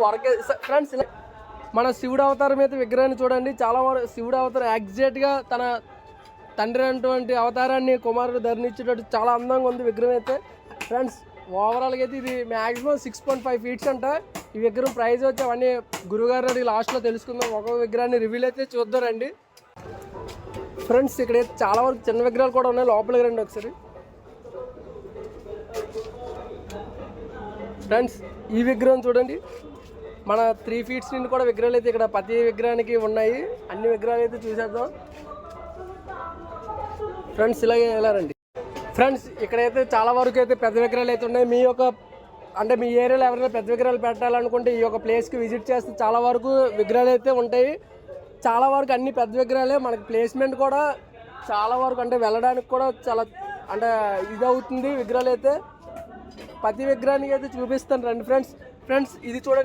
Work friends. మన శివుడు అవతారం అయితే విగ్రహాన్ని చూడండి, చాలా వరకు శివుడు అవతారం ఎగ్జాక్ట్గా తన తండ్రి అనేటువంటి అవతారాన్ని కుమారుడు ధరణించేటట్టు చాలా అందంగా ఉంది విగ్రహం అయితే. ఫ్రెండ్స్ ఓవరాల్గా అయితే ఇది మ్యాక్సిమం 6.5 feet అంట. ఈ విగ్రహం ప్రైస్ వచ్చి అవన్నీ గురుగారు అడిగి లాస్ట్లో తెలుసుకుందాం. ఒక్కొక్క విగ్రహాన్ని రివ్యూలు అయితే చూద్దారండి. ఫ్రెండ్స్ ఇక్కడైతే చాలా వరకు చిన్న విగ్రహాలు కూడా ఉన్నాయి, లోపలికి రండి ఒకసారి. ఫ్రెండ్స్ ఈ విగ్రహం చూడండి, మన 3 feet నుండి కూడా విగ్రహాలు అయితే ఇక్కడ ప్రతి విగ్రహానికి ఉన్నాయి. అన్ని విగ్రహాలు అయితే చూసేద్దాం ఫ్రెండ్స్. ఇలాగే వెళ్ళారండి. ఫ్రెండ్స్ ఇక్కడైతే చాలా వరకు అయితే పెద్ద విగ్రహాలు అయితే ఉన్నాయి. మీ యొక్క అంటే మీ ఏరియాలో ఎవరైనా పెద్ద విగ్రహాలు పెట్టాలనుకుంటే ఈ యొక్క ప్లేస్కి విజిట్ చేస్తే చాలా వరకు విగ్రహాలు అయితే ఉంటాయి. చాలా వరకు అన్ని పెద్ద విగ్రహాలే. మనకి ప్లేస్మెంట్ కూడా చాలా వరకు అంటే వెళ్ళడానికి కూడా చాలా అంటే ఇది అవుతుంది. విగ్రహాలు అయితే ప్రతి విగ్రహానికి అయితే చూపిస్తాను రండి ఫ్రెండ్స్. ఫ్రెండ్స్ ఇది చూడండి.